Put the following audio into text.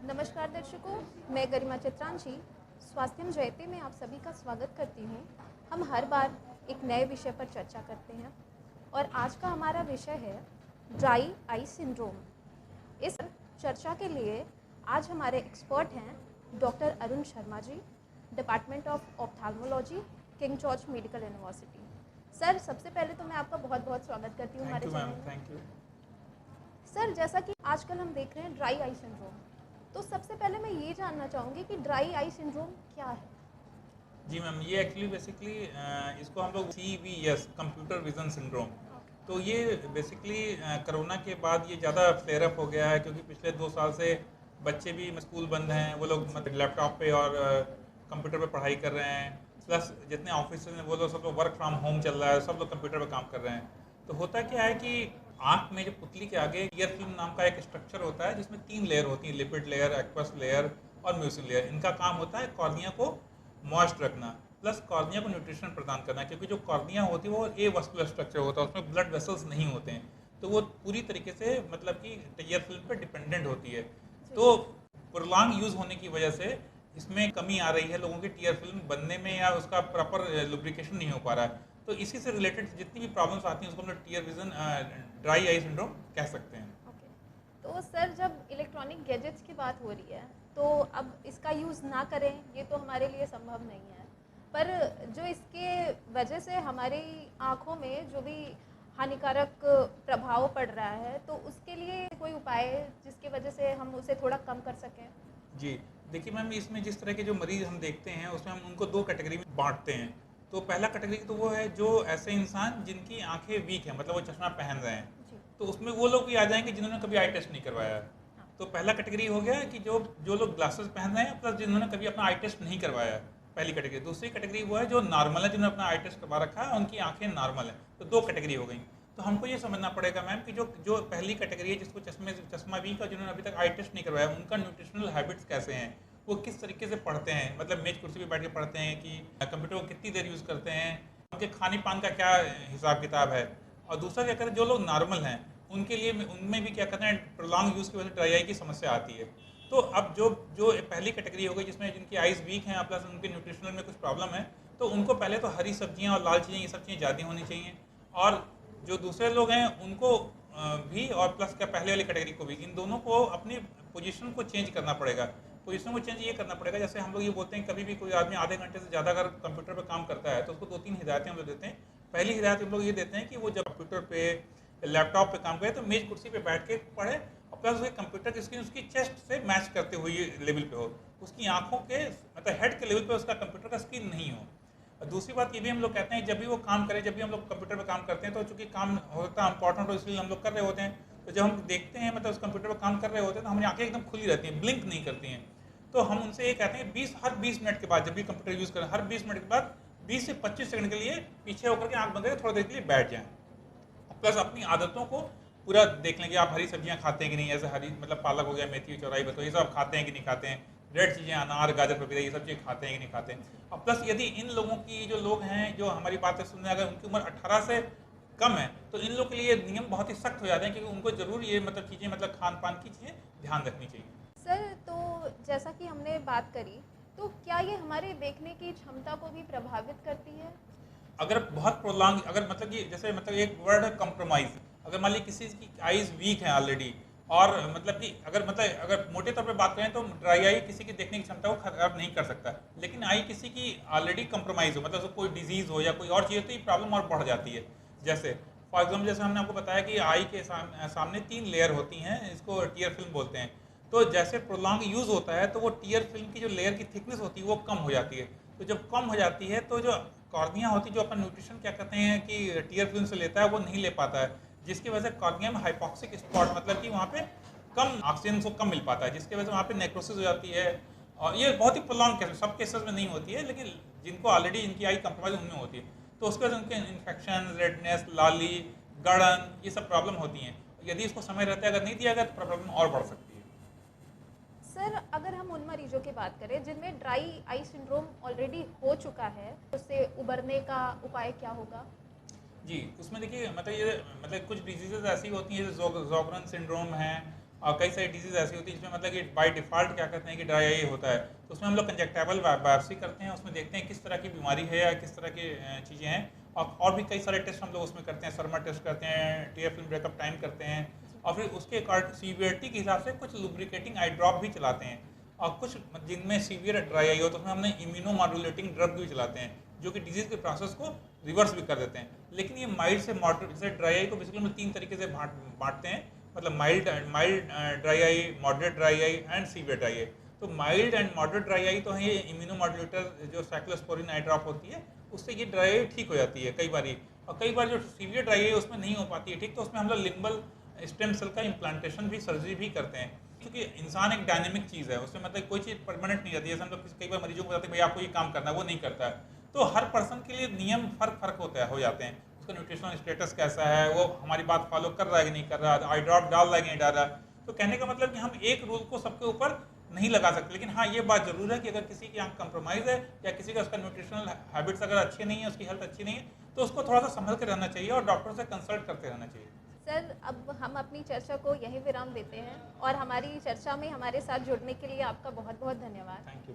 नमस्कार दर्शकों, मैं गरिमा चित्रांशी स्वास्थ्यम जयते में आप सभी का स्वागत करती हूँ। हम हर बार एक नए विषय पर चर्चा करते हैं और आज का हमारा विषय है ड्राई आई सिंड्रोम। इस चर्चा के लिए आज हमारे एक्सपर्ट हैं doctor Arun Sharma ji, department of ophthalmology, King George medical university. Sir, सबसे पहले तो मैं आपका बहुत बहुत स्वागत करती हूँ हमारे चैनल में। Thank you. सर, जैसा कि आजकल हम देख रहे हैं ड्राई आई सिंड्रोम, तो सबसे पहले मैं ये जानना चाहूँगी कि ड्राई आई सिंड्रोम क्या है? जी मैम, ये एक्चुअली बेसिकली इसको हम लोग CVS कंप्यूटर विजन सिंड्रोम, तो ये बेसिकली कोरोना के बाद ये ज़्यादा फ्लेयर अप हो गया है, क्योंकि पिछले 2 साल से बच्चे भी स्कूल बंद हैं, वो लोग मतलब लैपटॉप पे और कंप्यूटर पे पढ़ाई कर रहे हैं, प्लस जितने ऑफिस हैं वो लोग सब लोग वर्क फ्रॉम होम चल रहा है, सब लोग कंप्यूटर पे काम कर रहे हैं। तो होता क्या है कि आँख में जो पुतली के आगे ईयर फिल्म नाम का एक स्ट्रक्चर होता है, जिसमें 3 लेयर होती हैं, लिपिड लेयर, एक्वस लेयर और म्यूसिन लेयर। इनका काम होता है कॉर्निया को मॉइस्ट रखना, प्लस कॉर्निया को न्यूट्रिशन प्रदान करना, क्योंकि जो कॉर्निया होती है वो ए वस्कुलर स्ट्रक्चर होता है, उसमें ब्लड वेसल्स नहीं होते हैं, तो वो पूरी तरीके से मतलब कि ईयर फिल्म पे डिपेंडेंट होती है। तो प्रोलॉन्ग यूज़ होने की वजह से इसमें कमी आ रही है, लोगों की टीयर फिल्म बनने में या उसका प्रॉपर लुब्रिकेशन नहीं हो पा रहा है। तो इसी से रिलेटेड जितनी भी प्रॉब्लम्स आती हैं उसको हम लोग tear vision dry eye syndrome कह सकते हैं। ओके, तो सर, जब इलेक्ट्रॉनिक गैजेट्स की बात हो रही है तो अब इसका यूज़ ना करें ये तो हमारे लिए संभव नहीं है, पर जो इसके वजह से हमारी आँखों में जो भी हानिकारक प्रभाव पड़ रहा है, तो उसके लिए कोई उपाय है जिसकी वजह से हम उसे थोड़ा कम कर सकें? जी, देखिए मैम, इसमें जिस तरह के जो मरीज़ हम देखते हैं उसमें हम उनको 2 कैटेगरी में बाँटते हैं। तो पहला कैटेगरी तो वो है जो ऐसे इंसान जिनकी आँखें वीक हैं, मतलब वो चश्मा पहन रहे हैं, जी। तो उसमें वो लोग भी आ जाएँगे जिन्होंने कभी आई टेस्ट नहीं करवाया है। हाँ। तो पहला कैटेगरी हो गया कि जो जो लोग ग्लासेस पहन रहे हैं, प्लस जिन्होंने कभी अपना आई टेस्ट नहीं करवाया है, पहली कैटेगरी। दूसरी कैटेगरी वो है जो नॉर्मल है, जिन्होंने अपना आई टेस्ट करवा रखा है, उनकी आँखें नॉर्मल हैं। तो 2 कैटेगरी हो गई। तो हमको ये समझना पड़ेगा मैम कि जो जो पहली कैटेगरी है, जिसको चश्मा वीक है, जिन्होंने अभी तक आई टेस्ट नहीं करवाया, उनका न्यूट्रिशनल हैबिट्स कैसे हैं, वो किस तरीके से पढ़ते हैं, मतलब मेज कुर्सी पे बैठ के पढ़ते हैं कि कंप्यूटर को कितनी देर यूज़ करते हैं, उनके खाने पान का क्या हिसाब किताब है। और दूसरा क्या कहते हैं, जो लोग नॉर्मल हैं उनके लिए उनमें भी क्या कहते हैं, प्रोलॉन्ग यूज़ की वजह से ड्राई आई की समस्या आती है। तो अब जो जो पहली कैटेगरी हो गई जिसमें जिनकी आइज़ वीक हैं प्लस उनके न्यूट्रिशनल में कुछ प्रॉब्लम है, तो उनको पहले तो हरी सब्जियाँ और लाल चीज़ें, ये सब चीज़ें ज़्यादा होनी चाहिए। और जो दूसरे लोग हैं उनको भी, और प्लस क्या पहले वाली कैटेगरी को भी, इन दोनों को अपनी पोजीशन को चेंज करना पड़ेगा। पोजीशन को चेंज ये करना पड़ेगा, जैसे हम लोग ये बोलते हैं कभी भी कोई आदमी आधे घंटे से ज़्यादा अगर कंप्यूटर पर काम करता है तो उसको 2-3 हिदायतें हम लोग देते हैं। पहली हिदायत हम लोग ये देते हैं कि वो जब कंप्यूटर पे लैपटॉप पे काम करे तो मेज कुर्सी पे बैठ के पढ़े, और प्लस उसके कंप्यूटर की स्क्रीन उसकी चेस्ट से मैच करते हुए लेवल पे हो, उसकी आंखों के मतलब हेड के लेवल पे उसका कंप्यूटर का स्क्रीन नहीं हो। और दूसरी बात ये भी हम लोग कहते हैं, जब भी वो काम करे, जब भी हम लोग कंप्यूटर पे काम करते हैं, तो चूंकि काम होता है इंपॉर्टेंट हो, इसलिए हम लोग कर रहे होते हैं, तो जब हम देखते हैं मतलब उस कंप्यूटर पर काम कर रहे होते हैं तो हमारी आंखें एकदम खुली रहती हैं, ब्लिंक नहीं करती हैं। तो हम उनसे ये कहते हैं हर 20 मिनट के बाद, जब भी कंप्यूटर यूज़ करें, हर 20 मिनट के बाद 20 से 25 सेकंड के लिए पीछे होकर के आंख बंद करके थोड़ी देर के लिए बैठ जाएं। प्लस अपनी आदतों को पूरा देख लें कि आप हरी सब्जियां खाते हैं कि नहीं, जैसे हरी मतलब पालक हो गया, मेथी, चौराई, बतो, ये सब खाते हैं कि नहीं खाते हैं, रेड चीज़ें, अनार, गाजर, पपीता, ये सब चीज़ें खाते हैं कि नहीं खाते हैं। और प्लस यदि इन लोगों की, जो लोग हैं जो हमारी बातें सुनने, अगर उनकी उम्र 18 से कम है, तो इन लोग के लिए नियम बहुत ही सख्त हो जाते हैं, क्योंकि उनको ज़रूर ये मतलब चीज़ें, मतलब खान पान की चीज़ें ध्यान रखनी चाहिए। सर, तो जैसा कि हमने बात करी, तो क्या ये हमारे देखने की क्षमता को भी प्रभावित करती है? अगर बहुत प्रोलॉन्ग, अगर मतलब कि जैसे मतलब एक वर्ड है कंप्रोमाइज, अगर मान ली किसी की आईज वीक है ऑलरेडी, और मतलब कि अगर मोटे तौर पे बात करें तो ड्राई आई किसी की देखने की क्षमता को खराब नहीं कर सकता, लेकिन आई किसी की ऑलरेडी कंप्रोमाइज हो, मतलब उसको कोई डिजीज़ हो या कोई और चीज़ हो, तो ये प्रॉब्लम और बढ़ जाती है। जैसे फॉर एग्जाम्पल, जैसे हमने आपको बताया कि आई के सामने 3 लेयर होती हैं, इसको टीयर फिल्म बोलते हैं। तो जैसे प्रोलॉन्ग यूज़ होता है तो वो टीयर फिल्म की जो लेयर की थिकनेस होती है वो कम हो जाती है। तो जब कम हो जाती है तो जो कॉर्निया होती है, जो अपना न्यूट्रिशन क्या कहते हैं कि टीयर फिल्म से लेता है, वो नहीं ले पाता है, जिसकी वजह से कॉर्निया में हाइपोक्सिक स्पॉट, मतलब कि वहाँ पे कम ऑक्सीजन को कम मिल पाता है, जिसकी वजह से वहाँ पे नेक्रोसिस हो जाती है। और ये बहुत ही प्रोलॉन्ग केस, सब केसेस में नहीं होती है, लेकिन जिनको ऑलरेडी इनकी आई कंप्रोमाइज उनमें होती है, तो उसके वजह से उनके इन्फेक्शन, रेडनेस, लाली, गड़न, ये सब प्रॉब्लम होती हैं। यदि इसको समय रहते अगर नहीं दिया गया तो प्रॉब्लम और बढ़ सकती है। सर, अगर हम उन मरीजों की बात करें जिनमें ड्राई आई सिंड्रोम ऑलरेडी हो चुका है, उससे उबरने का उपाय क्या होगा? जी, उसमें देखिए मतलब ये मतलब कुछ डिजीजेज ऐसी होती हैं जैसे जोगरन सिंड्रोम है, और कई सारी डिजीज़ ऐसी होती है जिसमें मतलब कि बाय डिफ़ॉल्ट क्या कहते हैं कि ड्राई आई होता है, तो उसमें हम लोग कंजक्टिवल बायोप्सी करते हैं, उसमें देखते हैं किस तरह की बीमारी है या किस तरह की चीज़ें हैं। और भी कई सारे टेस्ट हम लोग उसमें करते हैं, सरमा टेस्ट करते हैं, टीयर फिल्म ब्रेकअप टाइम करते हैं, और फिर उसके सीवियरिटी के हिसाब से कुछ लुब्रिकेटिंग आई ड्रॉप भी चलाते हैं। और कुछ जिनमें सीवियर ड्राई आई हो तो उसमें हमने इम्यूनो मॉड्यूलेटिंग ड्रग भी चलाते हैं, जो कि डिजीज़ के प्रोसेस को रिवर्स भी कर देते हैं। लेकिन ये माइल्ड से मॉडरेट, जैसे ड्राई आई को बेसिकली हम 3 तरीके से बांटते हैं, मतलब mild dry eye, moderate dry eye and severe dry eye. तो mild and moderate dry eye तो है ये इम्यूनो मॉड्यूलेटर जो साइक्लोस्पोरिन आई ड्रॉप होती है, उससे ये ड्राई आई ठीक हो जाती है कई बार। और कई बार जो सीवियर ड्राई आई उसमें नहीं हो पाती है ठीक, तो उसमें हम लोग लिम्बल स्टेम सेल का इम्प्लांटेशन भी, सर्जरी भी करते हैं। क्योंकि इंसान एक डायनेमिक चीज़ है, उसमें मतलब कोई चीज़ परमानेंट नहीं रहती है। जैसे हम लोग कई बार मरीजों को बताते हैं भाई आपको ये काम करना है, वो नहीं करता है। तो हर पर्सन के लिए नियम फ़र्क हो जाते हैं। उसका न्यूट्रिशनल स्टेटस कैसा है, वो हमारी बात फॉलो कर रहा है कि नहीं कर रहा है, आई ड्रॉप डाल रहा है कि नहीं डाल रहा है। तो कहने का मतलब कि हम एक रूल को सबके ऊपर नहीं लगा सकते, लेकिन हाँ ये बात ज़रूर है कि अगर किसी की आँख कंप्रोमाइज़ है या किसी का उसका न्यूट्रिशनल हैबिट्स अगर अच्छे नहीं है, उसकी हेल्थ अच्छी नहीं है, तो उसको थोड़ा सा संभल के रहना चाहिए और डॉक्टर से कंसल्ट करते रहना चाहिए। सर, अब हम अपनी चर्चा को यहीं विराम देते हैं और हमारी चर्चा में हमारे साथ जुड़ने के लिए आपका बहुत बहुत धन्यवाद। Thank you.